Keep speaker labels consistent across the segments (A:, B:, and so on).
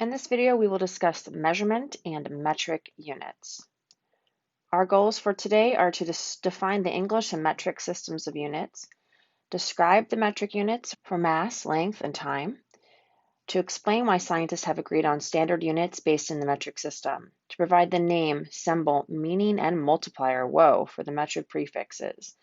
A: In this video, we will discuss measurement and metric units. Our goals for today are to define the English and metric systems of units, describe the metric units for mass, length, and time, to explain why scientists have agreed on standard units based in the metric system, to provide the name, symbol, meaning, and multiplier, whoa, for the metric prefixes,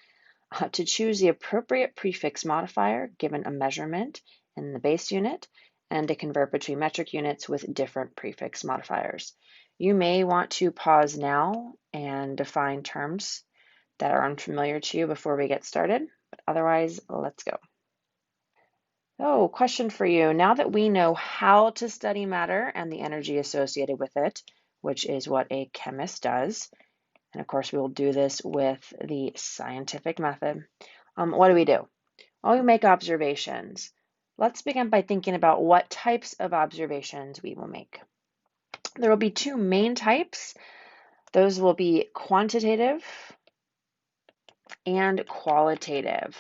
A: to choose the appropriate prefix modifier given a measurement in the base unit, and to convert between metric units with different prefix modifiers. You may want to pause now and define terms that are unfamiliar to you before we get started, but otherwise, let's go. Oh, question for you. Now that we know how to study matter and the energy associated with it, which is what a chemist does, and of course we will do this with the scientific method, what do? Well, we make observations. Let's begin by thinking about what types of observations we will make. There will be two main types. Those will be quantitative and qualitative.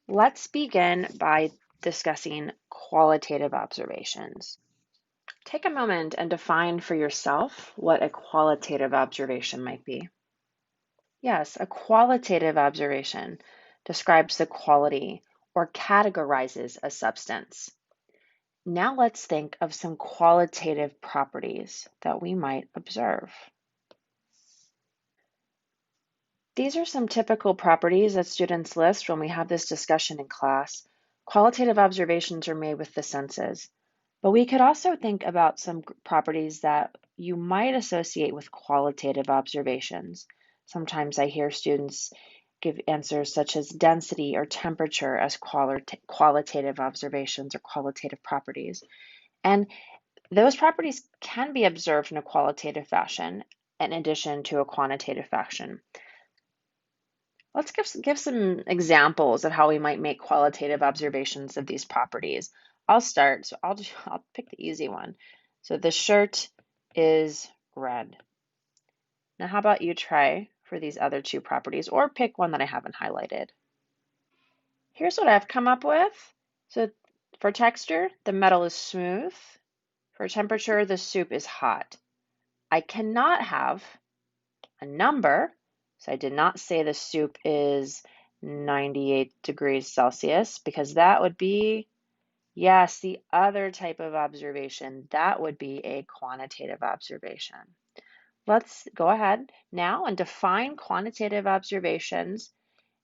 A: Let's begin by discussing qualitative observations. Take a moment and define for yourself what a qualitative observation might be. Yes, a qualitative observation describes the quality or categorizes a substance. Now let's think of some qualitative properties that we might observe. These are some typical properties that students list when we have this discussion in class. Qualitative observations are made with the senses, but we could also think about some properties that you might associate with qualitative observations. Sometimes I hear students give answers such as density or temperature as qualitative observations or qualitative properties. And those properties can be observed in a qualitative fashion in addition to a quantitative fashion. Let's give some examples of how we might make qualitative observations of these properties. I'll start, so I'll pick the easy one. So the shirt is red. Now how about you try for these other two properties, or pick one that I haven't highlighted. Here's what I've come up with. So for texture, the metal is smooth. For temperature, the soup is hot. I cannot have a number, so I did not say the soup is 98 degrees Celsius, because that would be, yes, the other type of observation. That would be a quantitative observation. Let's go ahead now and define quantitative observations.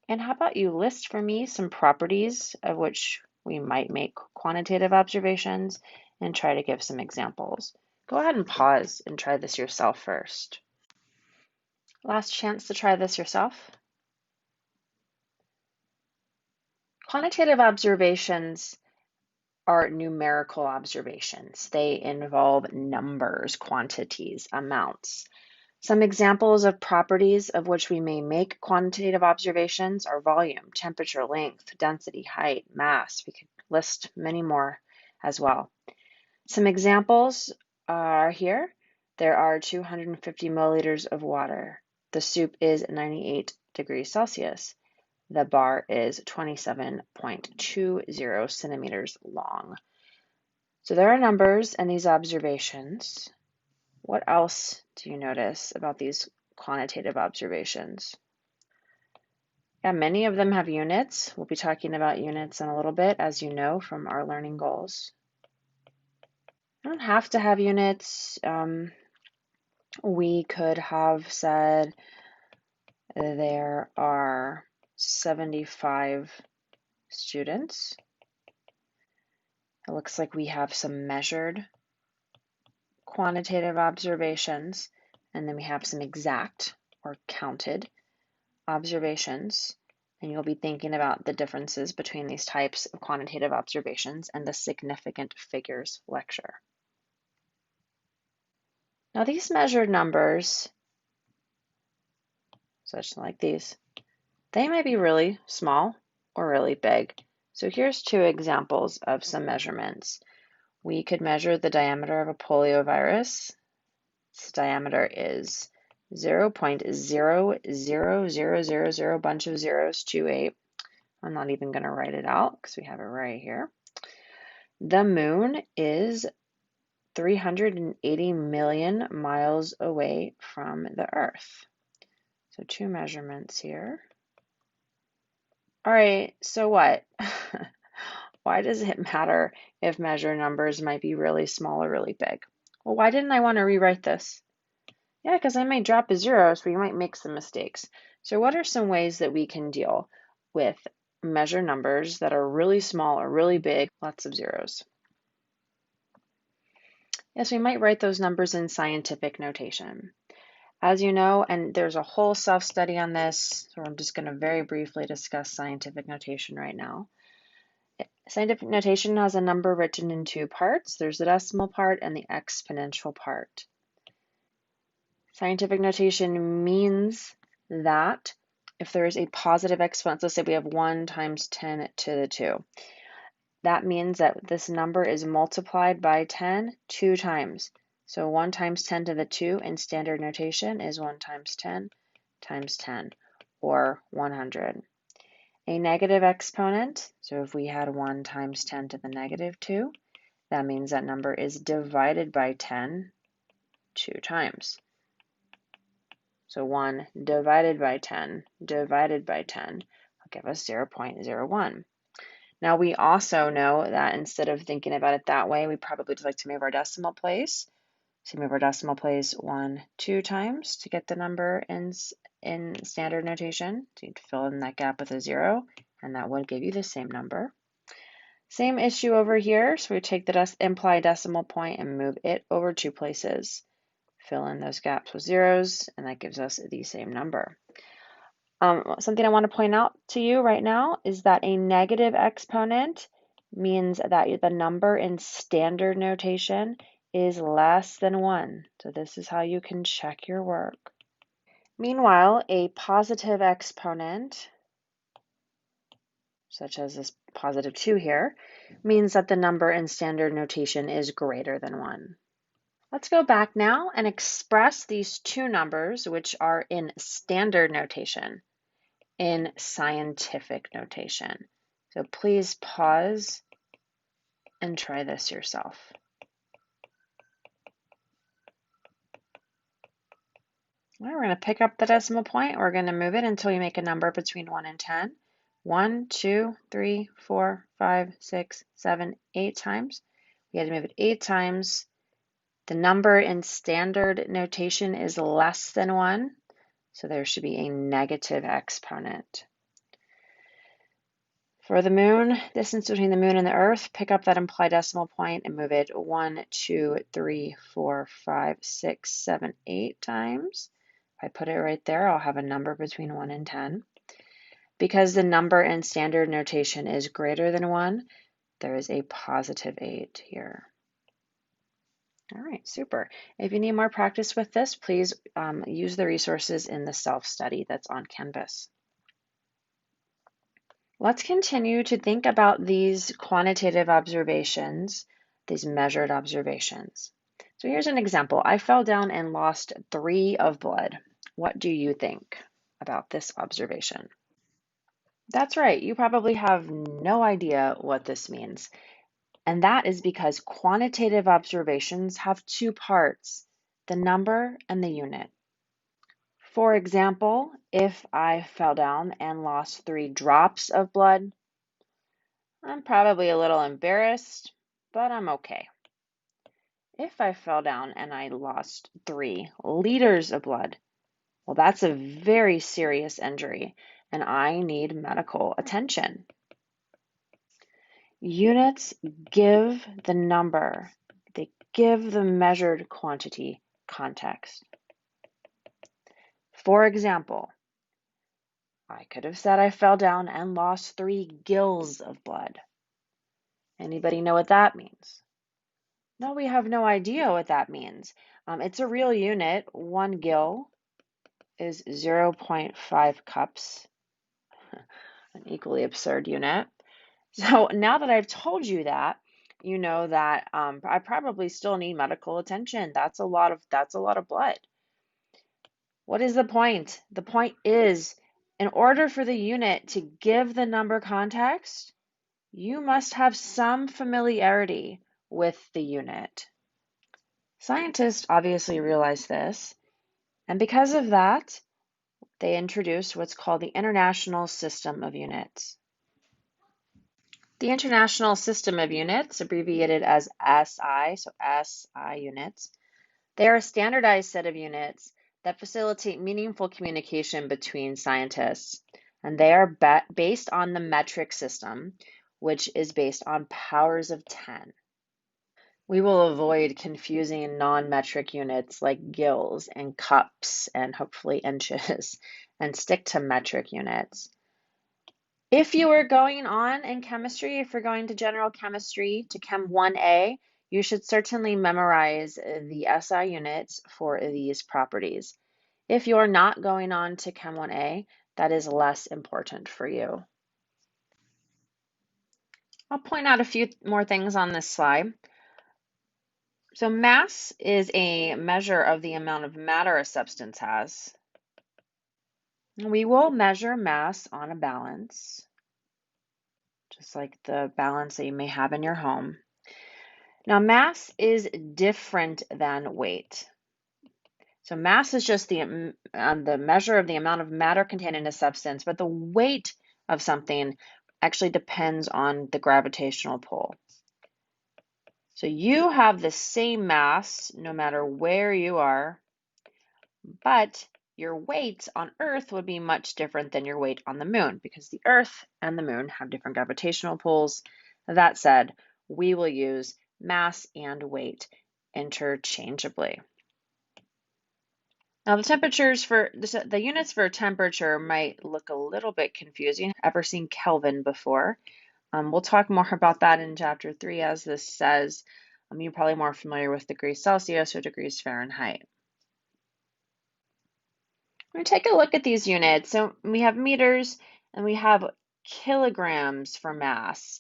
A: And how about you list for me some properties of which we might make quantitative observations and try to give some examples. Go ahead and pause and try this yourself first. Last chance to try this yourself. Quantitative observations are numerical observations. They involve numbers, quantities, amounts. Some examples of properties of which we may make quantitative observations are volume, temperature, length, density, height, mass. We could list many more as well. Some examples are here. There are 250 milliliters of water. The soup is 98 degrees Celsius. The bar is 27.20 centimeters long. So there are numbers in these observations. What else do you notice about these quantitative observations? Yeah, many of them have units. We'll be talking about units in a little bit, as you know from our learning goals. You don't have to have units. We could have said there are 75 students. It looks like we have some measured quantitative observations, and then we have some exact or counted observations. And you'll be thinking about the differences between these types of quantitative observations and the significant figures lecture. Now these measured numbers, such like these, they might be really small or really big. So here's two examples of some measurements. We could measure the diameter of a poliovirus. Its diameter is 0.00000, bunch of zeros, 28. I'm not even going to write it out because we have it right here. The moon is 380 million miles away from the Earth. So 2 measurements here. All right, so what? Why does it matter if measure numbers might be really small or really big? Well, why didn't I want to rewrite this? Yeah, because I might drop a zero, so we might make some mistakes. So what are some ways that we can deal with measure numbers that are really small or really big, lots of zeros? Yes, we might write those numbers in scientific notation. As you know, and there's a whole self-study on this, so I'm just going to very briefly discuss scientific notation right now. Scientific notation has a number written in 2 parts. There's the decimal part and the exponential part. Scientific notation means that if there is a positive exponent, let's say we have 1 times 10 to the 2. That means that this number is multiplied by 10 2 times. So 1 times 10 to the 2 in standard notation is 1 times 10 times 10, or 100. A negative exponent, so if we had 1 times 10 to the negative 2, that means that number is divided by 10 2 times. So 1 divided by 10 divided by 10 will give us 0.01. Now we also know that instead of thinking about it that way, we probably just like to move our decimal place. So move our decimal place 1, 2 times to get the number in standard notation. So you'd fill in that gap with a 0, and that would give you the same number. Same issue over here. So we take the implied decimal point and move it over 2 places. Fill in those gaps with zeros, and that gives us the same number. Something I want to point out to you right now is that a negative exponent means that the number in standard notation is less than 1. So this is how you can check your work. Meanwhile, a positive exponent, such as this positive 2 here, means that the number in standard notation is greater than 1. Let's go back now and express these 2 numbers, which are in standard notation, in scientific notation. So please pause and try this yourself. Well, we're going to pick up the decimal point. We're going to move it until we make a number between 1 and 10. 1, 2, 3, 4, 5, 6, 7, 8 times. We had to move it 8 times. The number in standard notation is less than 1, so there should be a negative exponent. For the moon, distance between the moon and the Earth, pick up that implied decimal point and move it 1, 2, 3, 4, 5, 6, 7, 8 times. If I put it right there, I'll have a number between 1 and 10. Because the number in standard notation is greater than 1, there is a positive 8 here. All right, super. If you need more practice with this, please use the resources in the self-study that's on Canvas. Let's continue to think about these quantitative observations, these measured observations. So here's an example. I fell down and lost 3 of blood. What do you think about this observation? That's right, you probably have no idea what this means. And that is because quantitative observations have 2 parts, the number and the unit. For example, if I fell down and lost 3 drops of blood, I'm probably a little embarrassed, but I'm okay. If I fell down and I lost 3 liters of blood, well, that's a very serious injury, and I need medical attention. Units give the number, they give the measured quantity context. For example, I could have said I fell down and lost 3 gills of blood. Anybody know what that means? No, we have no idea what that means. It's a real unit. 1 gill is 0.5 cups, an equally absurd unit. So now that I've told you that, you know that I probably still need medical attention. That's a lot of blood. What is the point? The point is, in order for the unit to give the number context, you must have some familiarity with the unit. Scientists obviously realized this, and because of that, they introduced what's called the International System of Units. The International System of Units, abbreviated as SI, so SI units, they are a standardized set of units that facilitate meaningful communication between scientists, and they are based on the metric system, which is based on powers of 10. We will avoid confusing non-metric units like gills and cups and hopefully inches and stick to metric units. If you are going on in chemistry, if you're going to general chemistry to Chem 1A, you should certainly memorize the SI units for these properties. If you're not going on to Chem 1A, that is less important for you. I'll point out a few more things on this slide. So mass is a measure of the amount of matter a substance has. We will measure mass on a balance, just like the balance that you may have in your home. Now, mass is different than weight. So mass is just the measure of the amount of matter contained in a substance, but the weight of something actually depends on the gravitational pull. So you have the same mass no matter where you are, but your weight on Earth would be much different than your weight on the moon because the Earth and the moon have different gravitational pulls. That said, we will use mass and weight interchangeably. Now the units for temperature might look a little bit confusing. Ever seen Kelvin before? We'll talk more about that in chapter 3 as this says. You're probably more familiar with degrees Celsius or degrees Fahrenheit. We're going to take a look at these units. So we have meters and we have kilograms for mass.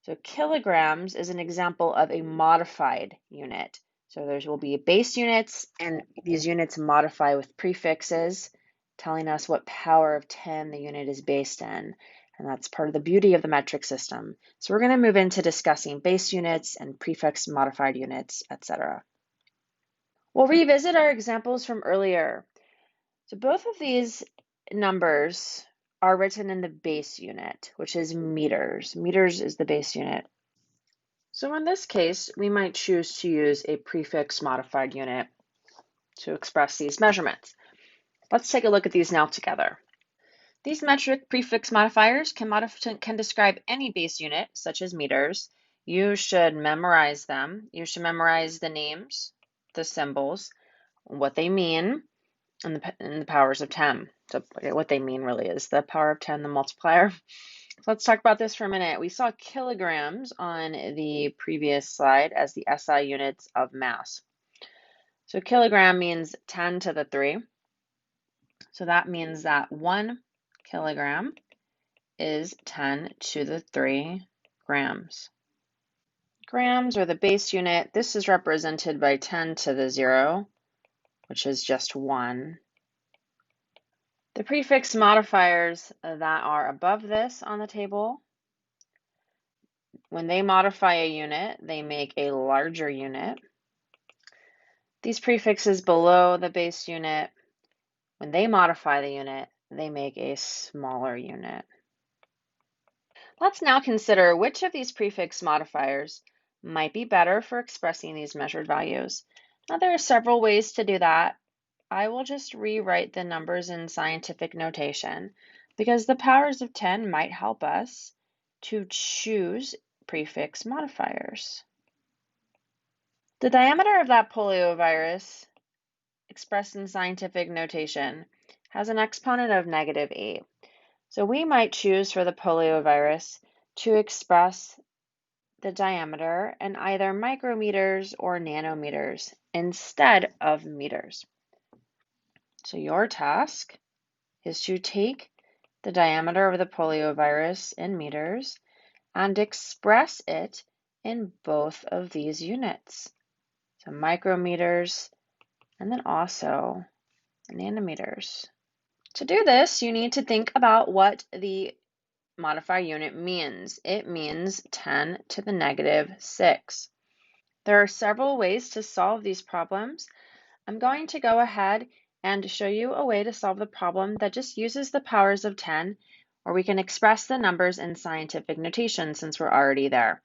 A: So kilograms is an example of a modified unit. So there will be base units, and these units modify with prefixes, telling us what power of 10 the unit is based in. And that's part of the beauty of the metric system. So we're going to move into discussing base units and prefix modified units, etc. We'll revisit our examples from earlier. So both of these numbers are written in the base unit, which is meters. Meters is the base unit. So in this case, we might choose to use a prefix modified unit to express these measurements. Let's take a look at these now together. These metric prefix modifiers can describe any base unit, such as meters. You should memorize them. You should memorize the names, the symbols, what they mean, and the powers of 10. So what they mean really is the power of 10, the multiplier. So let's talk about this for a minute. We saw kilograms on the previous slide as the SI units of mass. So kilogram means 10 to the 3. So that means that 1 kilogram is 10 to the 3 grams. Grams are the base unit. This is represented by 10 to the 0, which is just 1. The prefix modifiers that are above this on the table, when they modify a unit, they make a larger unit. These prefixes below the base unit, when they modify the unit, they make a smaller unit. Let's now consider which of these prefix modifiers might be better for expressing these measured values. Now, there are several ways to do that. I will just rewrite the numbers in scientific notation because the powers of 10 might help us to choose prefix modifiers. The diameter of that poliovirus, expressed in scientific notation, has an exponent of -8. So we might choose for the poliovirus to express the diameter in either micrometers or nanometers instead of meters. So your task is to take the diameter of the poliovirus in meters and express it in both of these units. So micrometers and then also nanometers. To do this, you need to think about what the modifier unit means. It means 10 to the -6. There are several ways to solve these problems. I'm going to go ahead and show you a way to solve the problem that just uses the powers of 10, or we can express the numbers in scientific notation since we're already there.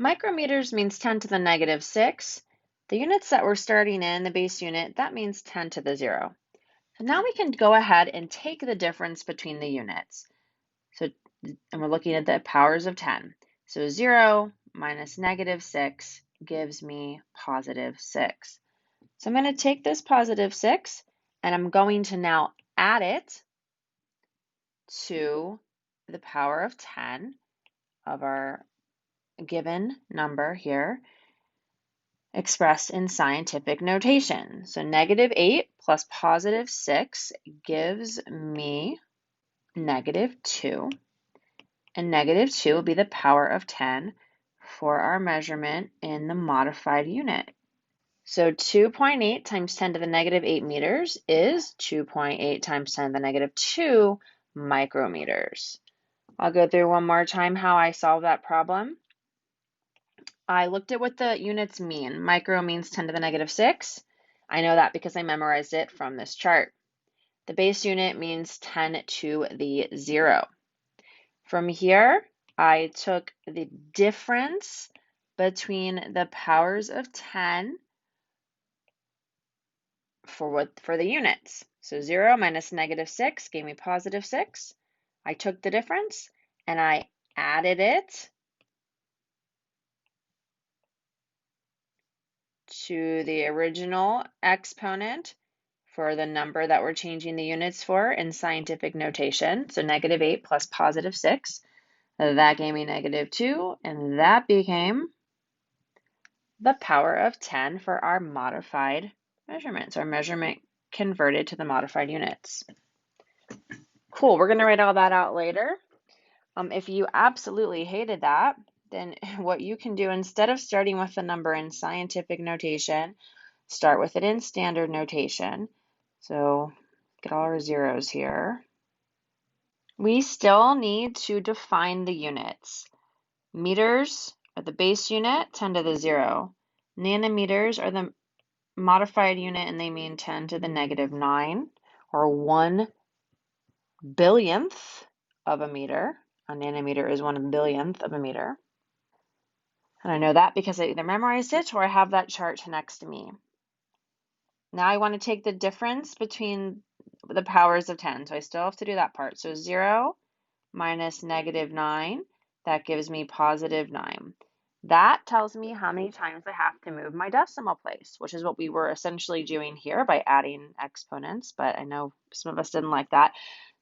A: Micrometers means 10 to the negative 6. The units that we're starting in, the base unit, that means 10 to the 0. So now we can go ahead and take the difference between the units. And we're looking at the powers of 10. So 0 minus negative 6 gives me positive 6. So I'm going to take this positive 6 and I'm going to now add it to the power of 10 of our given number here, expressed in scientific notation. So negative 8 plus positive 6 gives me negative 2. And negative 2 will be the power of 10 for our measurement in the modified unit. So 2.8 times 10 to the negative 8 meters is 2.8 times 10 to the negative 2 micrometers. I'll go through one more time how I solved that problem. I looked at what the units mean. Micro means 10 to the negative 6. I know that because I memorized it from this chart. The base unit means 10 to the 0. From here, I took the difference between the powers of 10 for the units. So 0 minus negative 6 gave me positive 6. I took the difference and I added it to the original exponent for the number that we're changing the units for in scientific notation. So negative 8 plus positive 6. That gave me negative 2, and that became the power of 10 for our modified measurements, our measurement converted to the modified units. Cool, we're going to write all that out later. If you absolutely hated that, then what you can do, instead of starting with the number in scientific notation, start with it in standard notation. So get all our zeros here. We still need to define the units. Meters are the base unit, 10 to the 0. Nanometers are the modified unit, and they mean 10 to the negative 9, or 1 billionth of a meter. A nanometer is 1 billionth of a meter. And I know that because I either memorized it or I have that chart next to me. Now I want to take the difference between the powers of 10. So I still have to do that part. So 0 minus negative 9, that gives me positive 9. That tells me how many times I have to move my decimal place, which is what we were essentially doing here by adding exponents, but I know some of us didn't like that.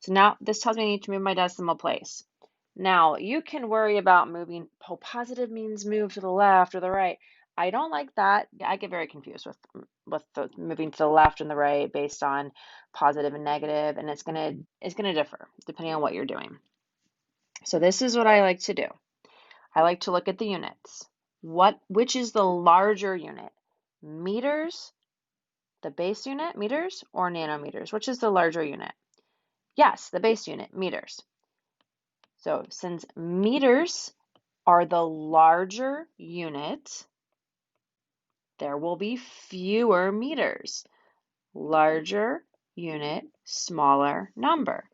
A: So now this tells me I need to move my decimal place. Now, you can worry about moving, positive means move to the left or the right. I don't like that. I get very confused with the moving to the left and the right based on positive and negative, and it's gonna differ depending on what you're doing. So this is what I like to do. I like to look at the units. Which is the larger unit? Meters, the base unit, meters, or nanometers? Which is the larger unit? Yes, the base unit, meters. So since meters are the larger unit, there will be fewer meters. Larger unit, smaller number.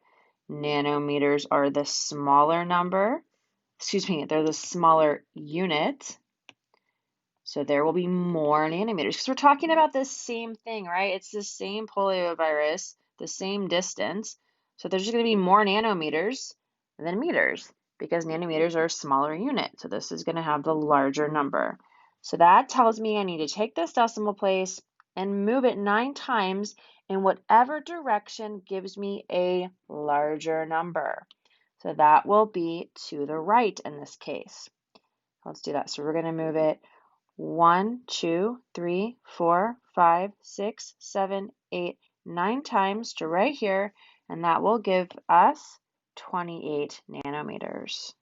A: Nanometers are the smaller number. They're the smaller unit. So there will be more nanometers because we're talking about the same thing, right? It's the same poliovirus, the same distance. So there's just going to be more nanometers than meters because nanometers are a smaller unit. So this is going to have the larger number. So that tells me I need to take this decimal place and move it 9 times in whatever direction gives me a larger number. So that will be to the right in this case. Let's do that. So we're going to move it 1, 2, 3, 4, 5, 6, 7, 8, 9 times to right here, and that will give us 28 nanometers.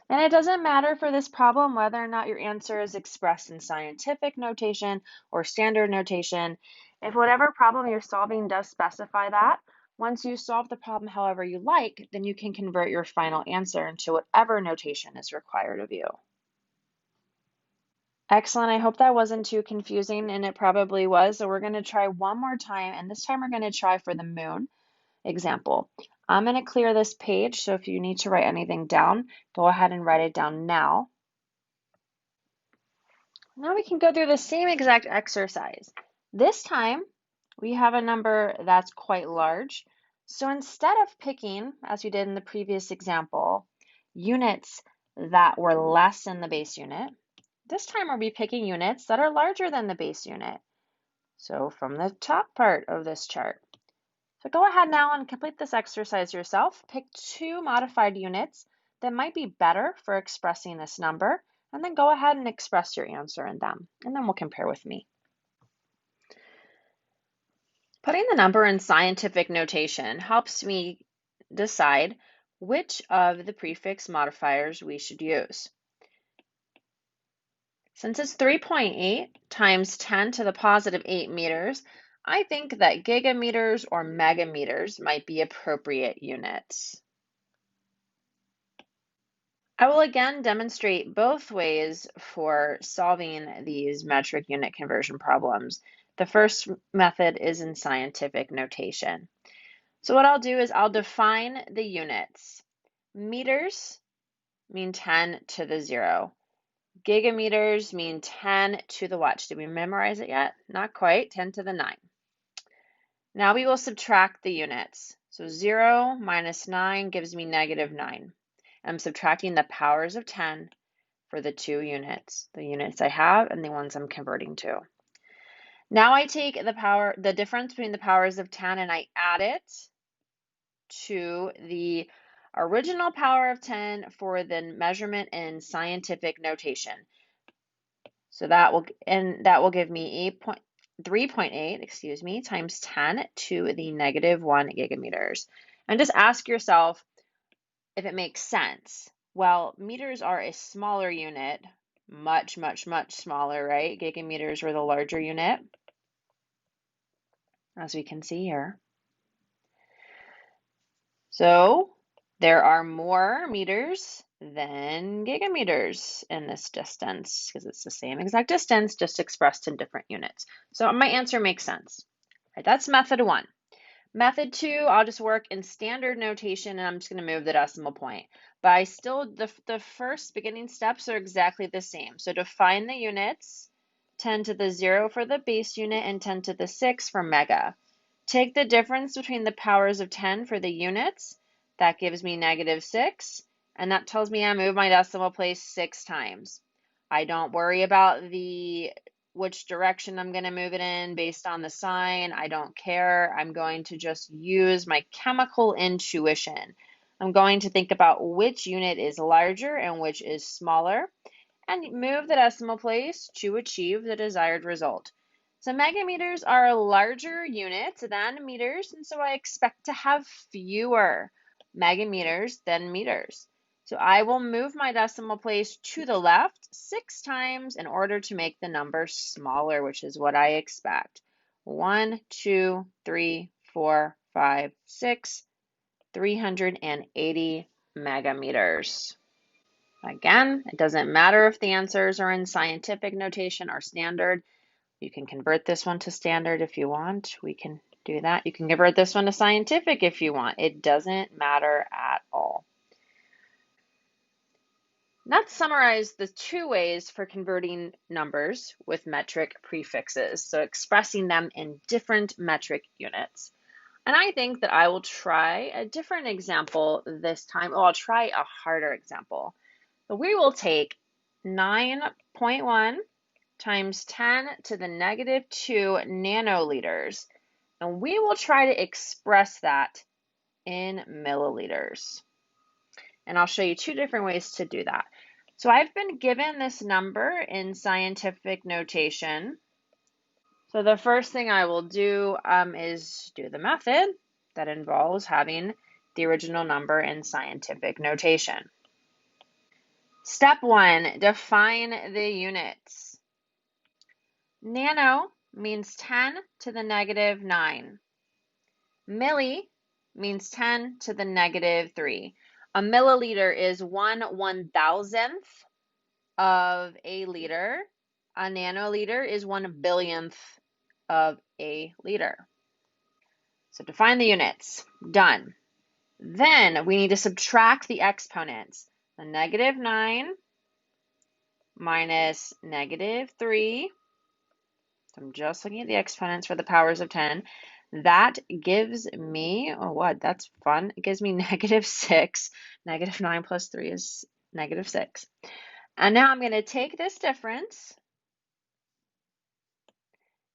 A: And it doesn't matter for this problem whether or not your answer is expressed in scientific notation or standard notation. If whatever problem you're solving does specify that, once you solve the problem however you like, then you can convert your final answer into whatever notation is required of you. Excellent. I hope that wasn't too confusing, and it probably was. So we're going to try one more time, and this time we're going to try for the moon example. I'm going to clear this page, so if you need to write anything down, go ahead and write it down now. Now we can go through the same exact exercise. This time, we have a number that's quite large. So instead of picking, as we did in the previous example, units that were less than the base unit, this time we'll be picking units that are larger than the base unit. So from the top part of this chart. So go ahead now and complete this exercise yourself. Pick two modified units that might be better for expressing this number, and then go ahead and express your answer in them, and then we'll compare with me. Putting the number in scientific notation helps me decide which of the prefix modifiers we should use. Since it's 3.8 times 10 to the positive 8 meters, I think that gigameters or megameters might be appropriate units. I will again demonstrate both ways for solving these metric unit conversion problems. The first method is in scientific notation. So what I'll do is I'll define the units. Meters mean 10 to the 0. Gigameters mean 10 to the what? Did we memorize it yet? Not quite, 10 to the 9. Now we will subtract the units. So 0 minus 9 gives me negative 9. I'm subtracting the powers of 10 for the two units, the units I have and the ones I'm converting to. Now I take the difference between the powers of 10 and I add it to the original power of 10 for the measurement in scientific notation. So that will give me 3.8, times 10 to the negative 1 gigameters. And just ask yourself if it makes sense. Well, meters are a smaller unit, much, much, much smaller, right? Gigameters are the larger unit, as we can see here. So there are more meters than gigameters in this distance because it's the same exact distance, just expressed in different units. So my answer makes sense. Right, that's method 1. Method 2, I'll just work in standard notation and I'm just going to move the decimal point. But I still, the first beginning steps are exactly the same. So define the units, 10 to the 0 for the base unit and 10 to the 6 for mega. Take the difference between the powers of 10 for the units. That gives me negative 6. And that tells me I move my decimal place 6 times. I don't worry about which direction I'm going to move it in based on the sign. I don't care. I'm going to just use my chemical intuition. I'm going to think about which unit is larger and which is smaller and move the decimal place to achieve the desired result. So megameters are a larger unit than meters, and so I expect to have fewer megameters than meters. So I will move my decimal place to the left 6 times in order to make the number smaller, which is what I expect. 1, 2, 3, 4, 5, 6, 380 megameters. Again, it doesn't matter if the answers are in scientific notation or standard. You can convert this one to standard if you want. We can do that. You can convert this one to scientific if you want. It doesn't matter at all. Let's summarize the two ways for converting numbers with metric prefixes, so expressing them in different metric units. And I think that I will try a different example this time. Oh, I'll try a harder example. So we will take 9.1 times 10 to the negative 2 nanoliters, and we will try to express that in milliliters. And I'll show you two different ways to do that. So I've been given this number in scientific notation. So the first thing I will do is do the method that involves having the original number in scientific notation. Step 1, define the units. Nano means 10 to the negative 9. Milli means 10 to the negative 3. A milliliter is 1/1000th of a liter. A nanoliter is 1/billionth of a liter. So to find the units, done. Then we need to subtract the exponents. The -9 minus -3. So I'm just looking at the exponents for the powers of 10. That gives me, oh, what? That's fun. It gives me -6. -9 plus 3 is -6. And now I'm going to take this difference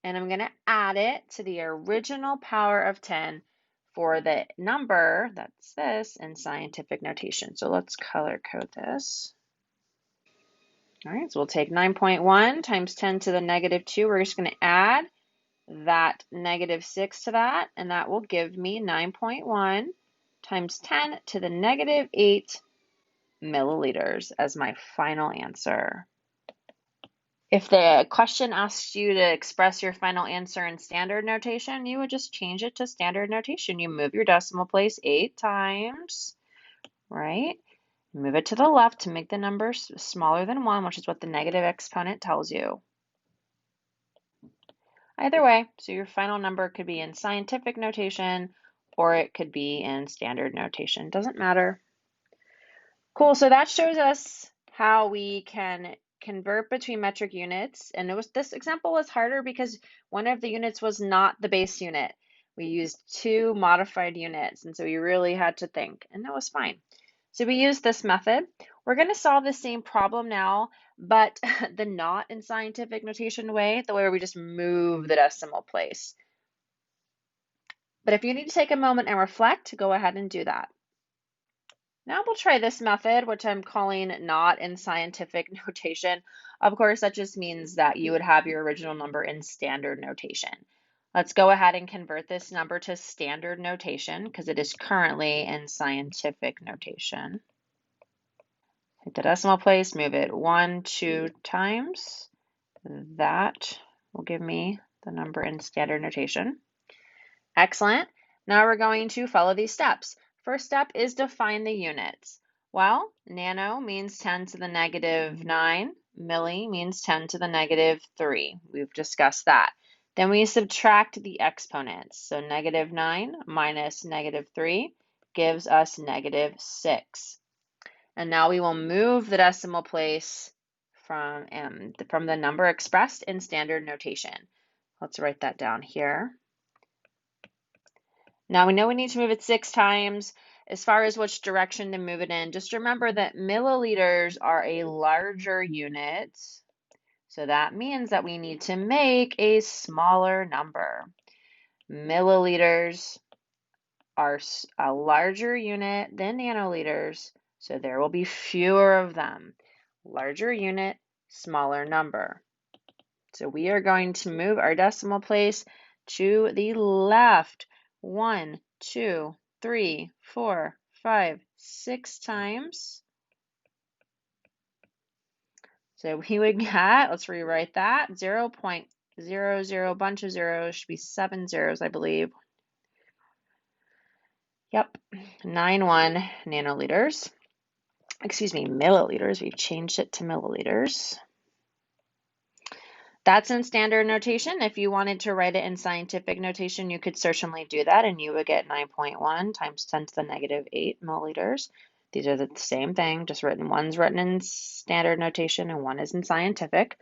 A: and I'm going to add it to the original power of 10 for the number, that's this, in scientific notation. So let's color code this. All right, so we'll take 9.1 times 10 to the -2. We're just going to add that -6 to that, and that will give me 9.1 times 10 to the -8 milliliters as my final answer. If the question asks you to express your final answer in standard notation, you would just change it to standard notation. You move your decimal place 8 times, right? Move it to the left to make the number smaller than 1, which is what the negative exponent tells you. Either way, so your final number could be in scientific notation or it could be in standard notation. Doesn't matter. Cool, so that shows us how we can convert between metric units. And this example was harder because one of the units was not the base unit. We used 2 modified units, and so we really had to think, and that was fine. So we used this method. We're going to solve the same problem now, but the not in scientific notation way, the way where we just move the decimal place. But if you need to take a moment and reflect, go ahead and do that. Now we'll try this method, which I'm calling not in scientific notation. Of course, that just means that you would have your original number in standard notation. Let's go ahead and convert this number to standard notation because it is currently in scientific notation. Take the decimal place, move it 1, 2 times. That will give me the number in standard notation. Excellent. Now we're going to follow these steps. First step is define the units. Well, nano means 10 to the -9. Milli means 10 to the -3. We've discussed that. Then we subtract the exponents. So -9 minus -3 gives us -6. And now we will move the decimal place from the number expressed in standard notation. Let's write that down here. Now we know we need to move it 6 times. As far as which direction to move it in, just remember that milliliters are a larger unit. So that means that we need to make a smaller number. Milliliters are a larger unit than nanoliters, so there will be fewer of them. Larger unit, smaller number. So we are going to move our decimal place to the left 1, 2, 3, 4, 5, 6 times. So we would get, let's rewrite that, 0.00, bunch of zeros, should be 7 zeros, I believe. Yep, 91 nanoliters. Excuse me, milliliters. We've changed it to milliliters. That's in standard notation. If you wanted to write it in scientific notation, you could certainly do that, and you would get 9.1 times 10 to the -8 milliliters. These are the same thing, just written. One's written in standard notation and one is in scientific.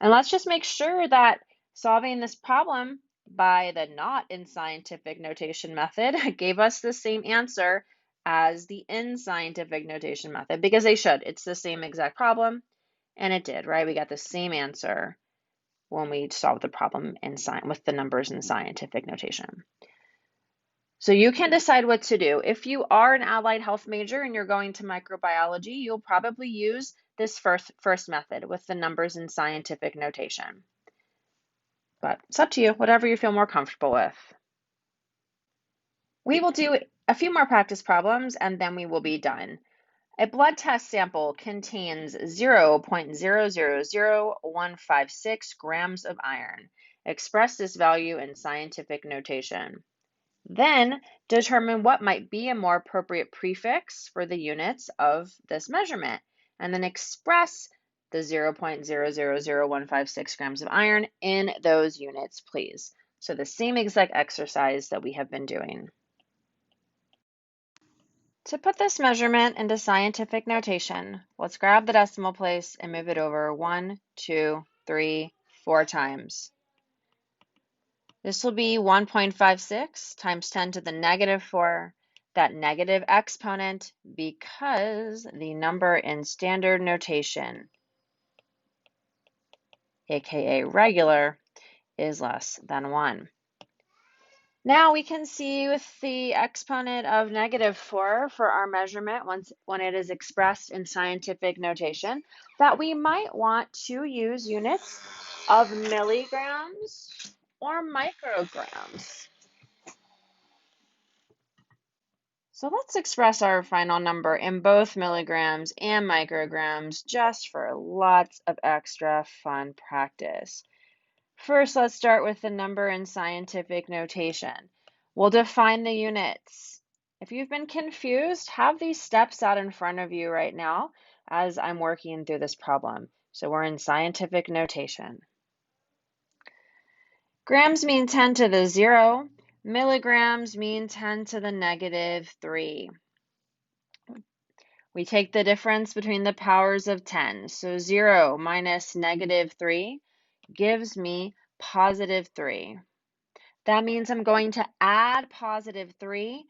A: And let's just make sure that solving this problem by the not in scientific notation method gave us the same answer as the in scientific notation method, because they should. It's the same exact problem, and it did, right? We got the same answer when we solve the problem with the numbers in scientific notation. So you can decide what to do. If you are an allied health major and you're going to microbiology, you'll probably use this first method with the numbers in scientific notation. But it's up to you, whatever you feel more comfortable with. We will do a few more practice problems and then we will be done. A blood test sample contains 0.000156 grams of iron. Express this value in scientific notation. Then determine what might be a more appropriate prefix for the units of this measurement, and then express the 0.000156 grams of iron in those units, please. So the same exact exercise that we have been doing. To put this measurement into scientific notation, let's grab the decimal place and move it over 1, 2, 3, 4 times. This will be 1.56 times 10 to the negative 4, that negative exponent, because the number in standard notation, aka regular, is less than 1. Now we can see with the exponent of negative 4 for our measurement when it is expressed in scientific notation that we might want to use units of milligrams or micrograms. So let's express our final number in both milligrams and micrograms just for lots of extra fun practice. First, let's start with the number in scientific notation. We'll define the units. If you've been confused, have these steps out in front of you right now as I'm working through this problem. So we're in scientific notation. Grams mean 10 to the 0. Milligrams mean 10 to the negative 3. We take the difference between the powers of 10. So 0 minus negative 3 gives me positive 3. That means I'm going to add positive 3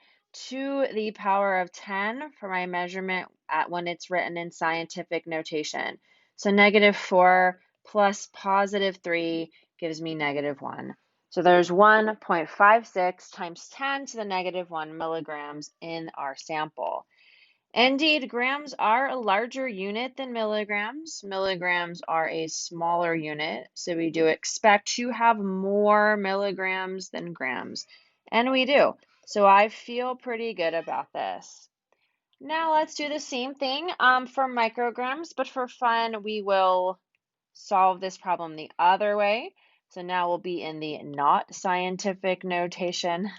A: to the power of 10 for my measurement when it's written in scientific notation. So negative 4 plus positive 3 gives me negative 1. So there's 1.56 times 10 to the negative 1 milligrams in our sample. Indeed, grams are a larger unit than milligrams. Milligrams are a smaller unit, so we do expect to have more milligrams than grams, and we do. So I feel pretty good about this. Now let's do the same thing for micrograms, but for fun, we will solve this problem the other way. So now we'll be in the not scientific notation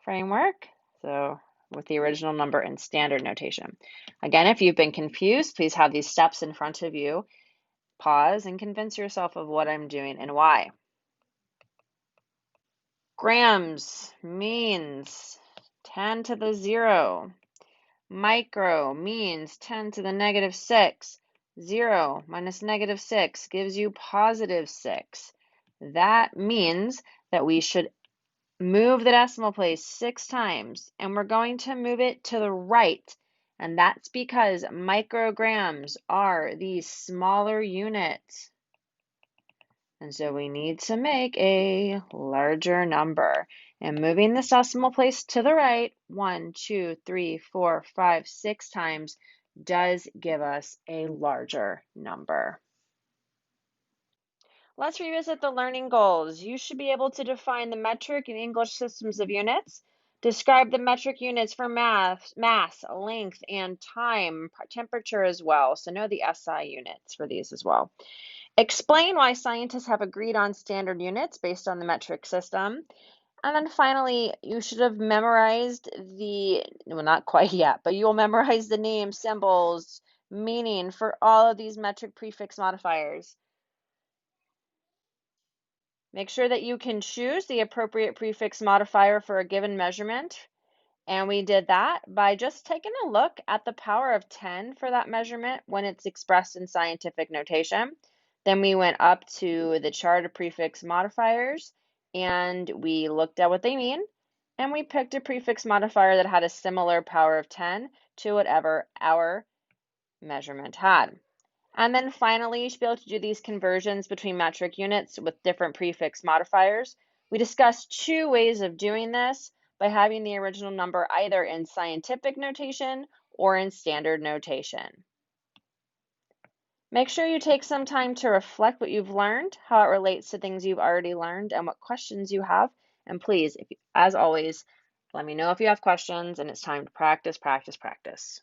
A: framework. So with the original number in standard notation. Again, if you've been confused, please have these steps in front of you. Pause and convince yourself of what I'm doing and why. Grams means 10 to the 0. Micro means 10 to the negative 6. 0 minus negative 6 gives you positive 6. That means that we should move the decimal place 6 times, and we're going to move it to the right. And that's because micrograms are the smaller unit. And so we need to make a larger number. And moving this decimal place to the right 1, 2, 3, 4, 5, 6 times does give us a larger number. Let's revisit the learning goals. You should be able to define the metric and English systems of units, describe the metric units for mass, length, and time, temperature as well. So know the SI units for these as well. Explain why scientists have agreed on standard units based on the metric system. And then finally, you should have memorized well, not quite yet, but you'll memorize the names, symbols, meaning for all of these metric prefix modifiers. Make sure that you can choose the appropriate prefix modifier for a given measurement. And we did that by just taking a look at the power of 10 for that measurement when it's expressed in scientific notation. Then we went up to the chart of prefix modifiers and we looked at what they mean. And we picked a prefix modifier that had a similar power of 10 to whatever our measurement had. And then finally, you should be able to do these conversions between metric units with different prefix modifiers. We discussed 2 ways of doing this by having the original number either in scientific notation or in standard notation. Make sure you take some time to reflect what you've learned, how it relates to things you've already learned, and what questions you have. And please, as always, let me know if you have questions, and it's time to practice, practice, practice.